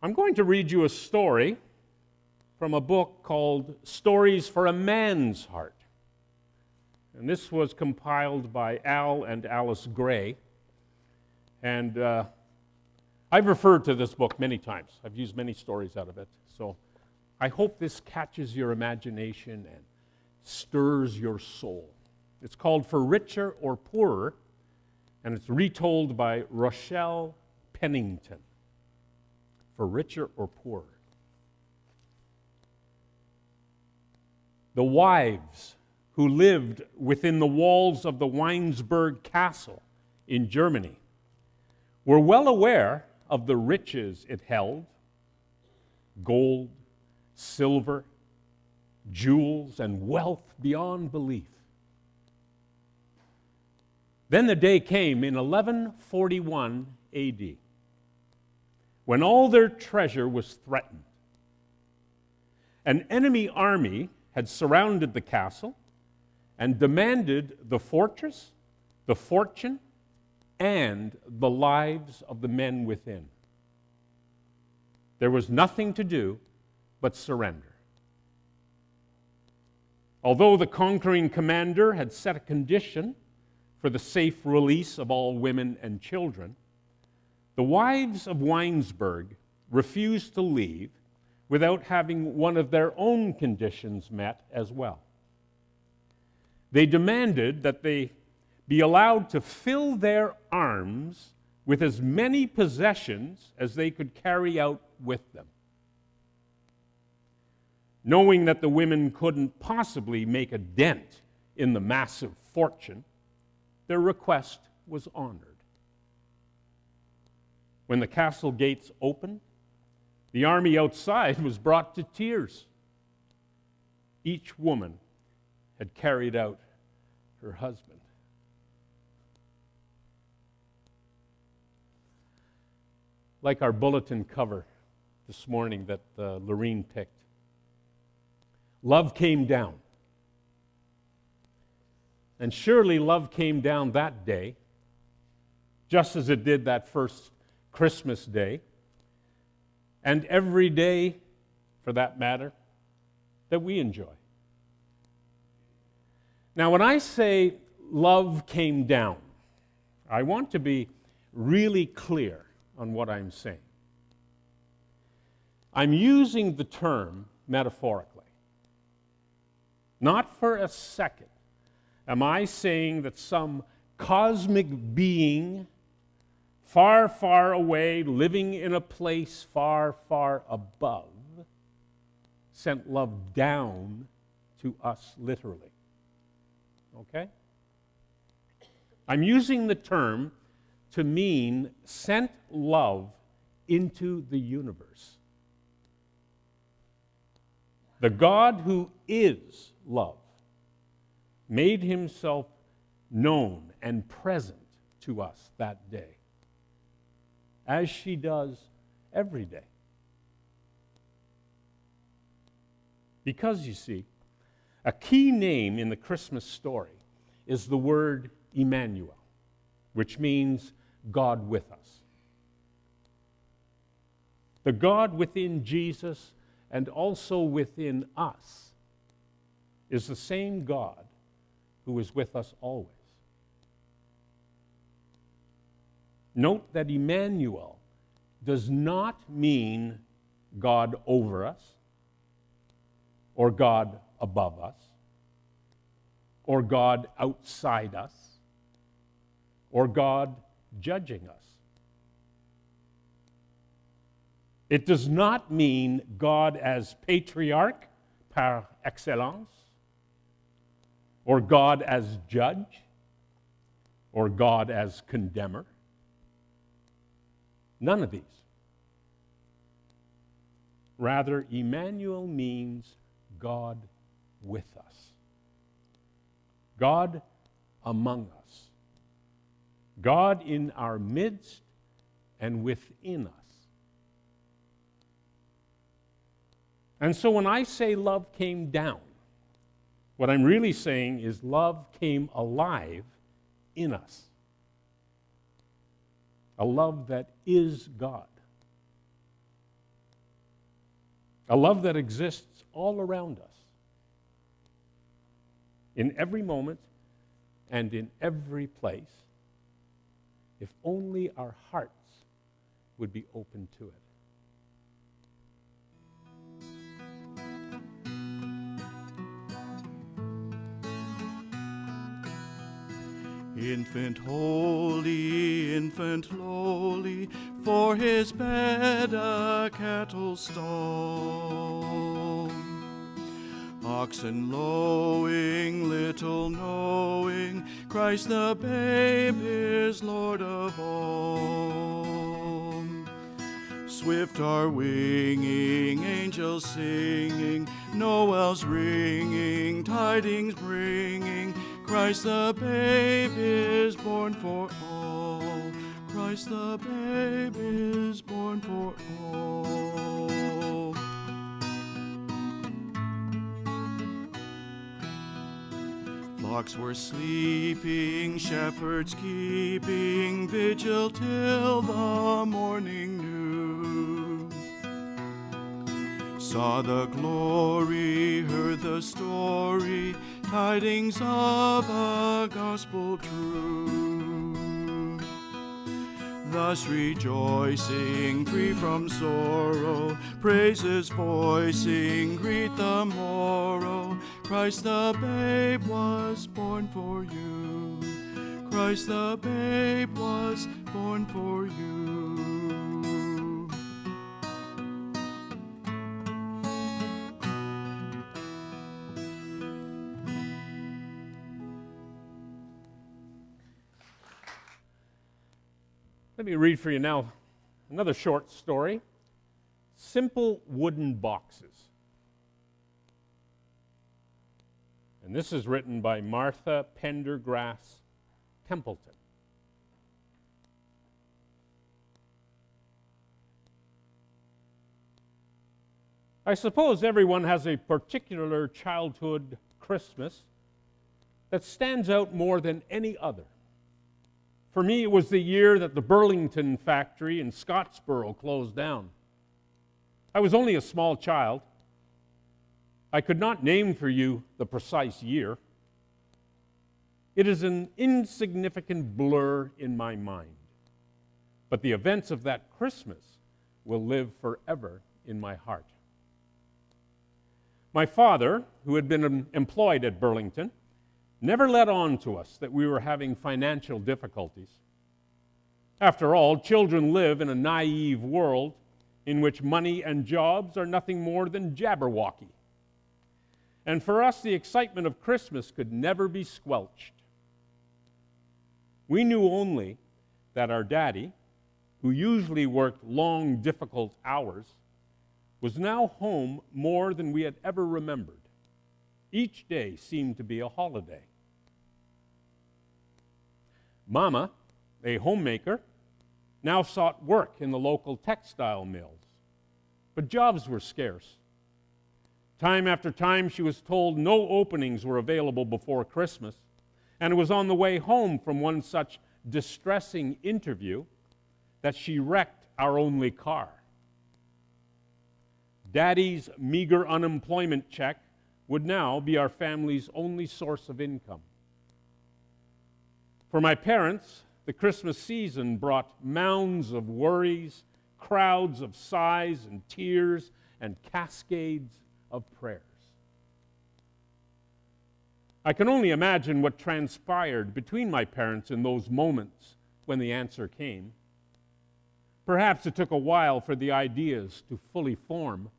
I'm going to read you a story from a book called Stories for a Man's Heart. And this was compiled by Al and Alice Gray. And I've referred to this book many times. I've used many stories out of it. So I hope this catches your imagination and stirs your soul. It's called For Richer or Poorer, and it's retold by Rochelle Pennington. For Richer or Poorer. The wives who lived within the walls of the Weinsberg Castle in Germany were well aware of the riches it held: gold, silver, jewels, and wealth beyond belief. Then the day came in 1141 AD, when all their treasure was threatened. An enemy army had surrounded the castle and demanded the fortress, the fortune, and the lives of the men within. There was nothing to do but surrender. Although the conquering commander had set a condition for the safe release of all women and children, the wives of Weinsberg refused to leave without having one of their own conditions met as well. They demanded that they be allowed to fill their arms with as many possessions as they could carry out with them. Knowing that the women couldn't possibly make a dent in the massive fortune, their request was honored. When the castle gates opened, the army outside was brought to tears. Each woman had carried out her husband. Like our bulletin cover this morning that Lorene picked, love came down. And surely love came down that day, just as it did that first Christmas day, and every day, for that matter, that we enjoy. Now, when I say love came down, I want to be really clear on what I'm saying. I'm using the term metaphorically. Not for a second am I saying that some cosmic being far, far away, living in a place far, far above, sent love down to us literally. Okay? I'm using the term to mean sent love into the universe. The God who is love made himself known and present to us that day, as she does every day. Because, you see, a key name in the Christmas story is the word Emmanuel, which means God with us. The God within Jesus and also within us is the same God who is with us always. Note that Emmanuel does not mean God over us, or God above us, or God outside us, or God judging us. It does not mean God as patriarch par excellence, or God as judge, or God as condemner. None of these. Rather, Emmanuel means God with us. God among us. God in our midst and within us. And so when I say love came down, what I'm really saying is love came alive in us. A love that is God. a love that exists all around us, in every moment and in every place, if only our hearts would be open to it. Infant holy, infant lowly, for his bed a cattle stall. Oxen lowing, little knowing, Christ the babe is Lord of all. Swift are winging, angels singing, Noel's ringing, tidings bringing, Christ the babe is born for all. Christ the babe is born for all. Flocks were sleeping, shepherds keeping vigil till the morning new. Saw the glory, heard the story, tidings of a gospel true. Thus rejoicing, free from sorrow, praises voicing, greet the morrow. Christ the babe was born for you. Christ the babe was born for you. Let me read for you now another short story, Simple Wooden Boxes. And this is written by Martha Pendergrass Templeton. I suppose everyone has a particular childhood Christmas that stands out more than any other. For me, it was the year that the Burlington factory in Scottsboro closed down. I was only a small child. I could not name for you the precise year. It is an insignificant blur in my mind. But the events of that Christmas will live forever in my heart. My father, who had been employed at Burlington, never let on to us that we were having financial difficulties. After all, children live in a naive world in which money and jobs are nothing more than jabberwocky. And for us, the excitement of Christmas could never be squelched. We knew only that our daddy, who usually worked long, difficult hours, was now home more than we had ever remembered. Each day seemed to be a holiday. Mama, a homemaker, now sought work in the local textile mills, but jobs were scarce. Time after time, she was told no openings were available before Christmas, and it was on the way home from one such distressing interview that she wrecked our only car. Daddy's meager unemployment check would now be our family's only source of income. For my parents, the Christmas season brought mounds of worries, crowds of sighs and tears, and cascades of prayers. I can only imagine what transpired between my parents in those moments when the answer came. Perhaps it took a while for the ideas to fully form.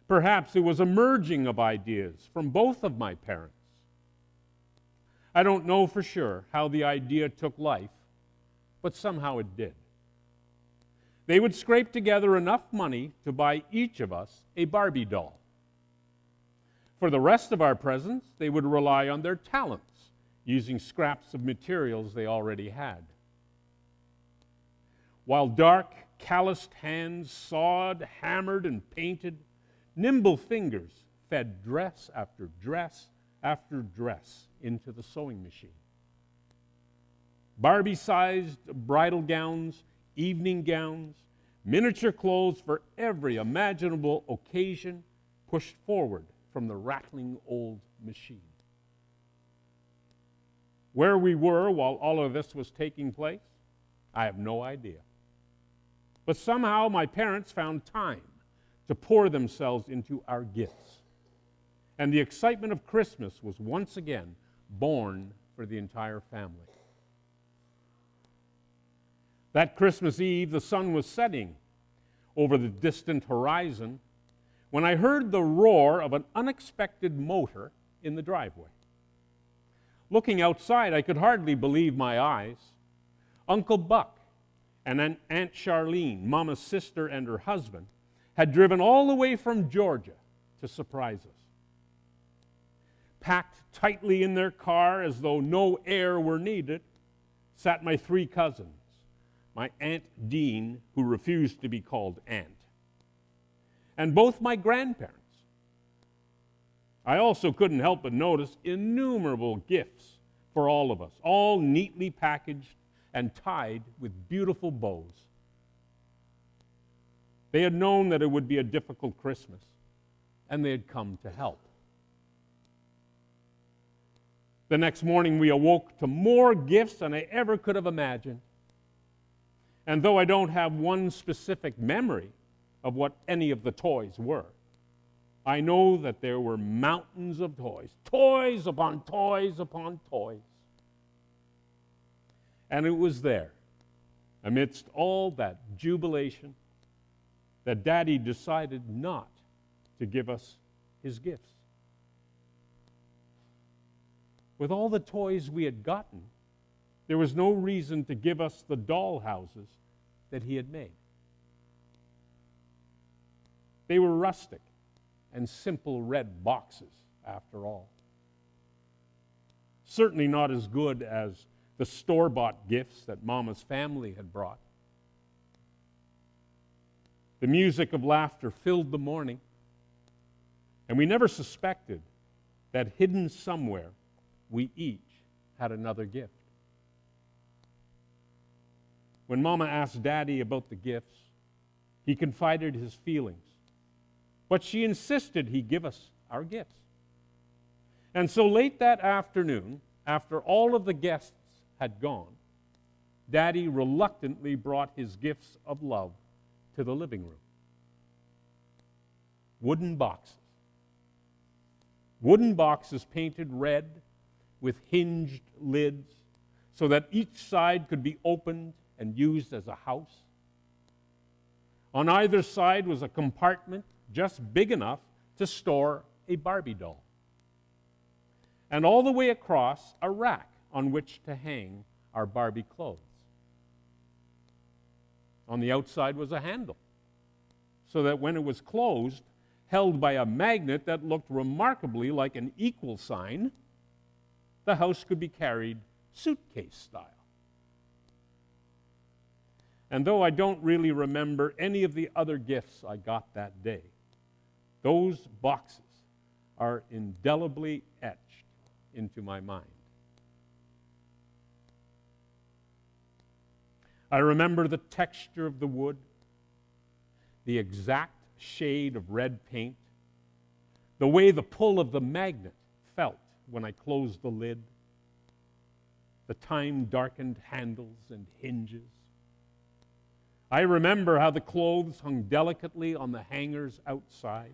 Perhaps it was a merging of ideas from both of my parents. I don't know for sure how the idea took life, but somehow it did. They would scrape together enough money to buy each of us a Barbie doll. For the rest of our presents, they would rely on their talents, using scraps of materials they already had. While dark, calloused hands sawed, hammered, and painted, nimble fingers fed dress after dress after dress into the sewing machine. Barbie-sized bridal gowns, evening gowns, Miniature clothes for every imaginable occasion pushed forward from the rattling old machine. Where we were while all of this was taking place, I have no idea. But somehow my parents found time to pour themselves into our gifts. And the excitement of Christmas was once again born for the entire family. That Christmas Eve, the sun was setting over the distant horizon when I heard the roar of an unexpected motor in the driveway. Looking outside, I could hardly believe my eyes. Uncle Buck and Aunt Charlene, Mama's sister and her husband, had driven all the way from Georgia to surprise us. Packed tightly in their car as though no air were needed, sat my 3 cousins, my Aunt Dean, who refused to be called Aunt, and both my grandparents. I also couldn't help but notice innumerable gifts for all of us, all neatly packaged and tied with beautiful bows. They had known that it would be a difficult Christmas, and they had come to help. The next morning, we awoke to more gifts than I ever could have imagined. And though I don't have one specific memory of what any of the toys were, I know that there were mountains of toys, toys upon toys upon toys. And it was there, amidst all that jubilation, that Daddy decided not to give us his gifts. With all the toys we had gotten, there was no reason to give us the doll houses that he had made. They were rustic and simple red boxes, after all. Certainly not as good as the store-bought gifts that Mama's family had brought. The music of laughter filled the morning, and we never suspected that hidden somewhere we each had another gift. When Mama asked Daddy about the gifts, he confided his feelings, but she insisted he give us our gifts. And so late that afternoon, after all of the guests had gone, Daddy reluctantly brought his gifts of love to the living room. Wooden boxes. Wooden boxes painted red with hinged lids so that each side could be opened and used as a house. On either side was a compartment just big enough to store a Barbie doll. And all the way across, a rack on which to hang our Barbie clothes. On the outside was a handle, so that when it was closed, held by a magnet that looked remarkably like an equal sign, the house could be carried suitcase style. And though I don't really remember any of the other gifts I got that day, those boxes are indelibly etched into my mind. I remember the texture of the wood, the exact shade of red paint, the way the pull of the magnet felt when I closed the lid, the time-darkened handles and hinges. I remember how the clothes hung delicately on the hangers outside,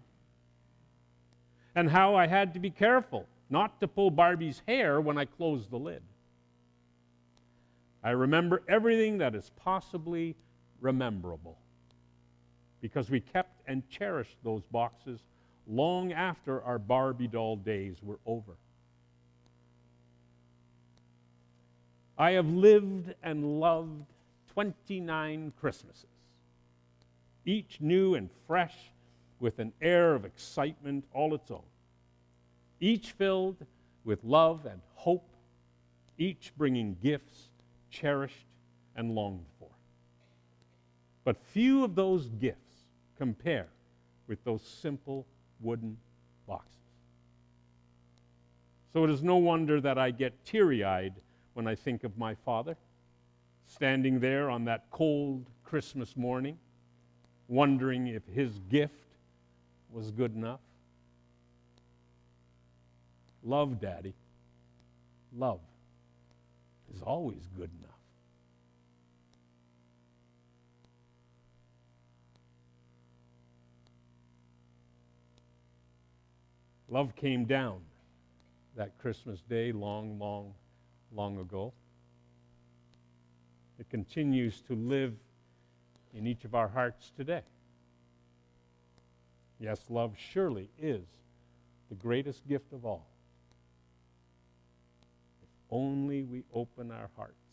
and how I had to be careful not to pull Barbie's hair when I closed the lid. I remember everything that is possibly rememberable, because we kept and cherished those boxes long after our Barbie doll days were over. I have lived and loved 29 Christmases, each new and fresh with an air of excitement all its own, each filled with love and hope, each bringing gifts cherished and longed for. But few of those gifts compare with those simple wooden boxes. So it is no wonder that I get teary-eyed when I think of my father, standing there on that cold Christmas morning, wondering if his gift was good enough? Love, Daddy. Love is always good enough. Love came down that Christmas day long, long, long ago. It continues to live in each of our hearts today. Yes, love surely is the greatest gift of all. If only we open our hearts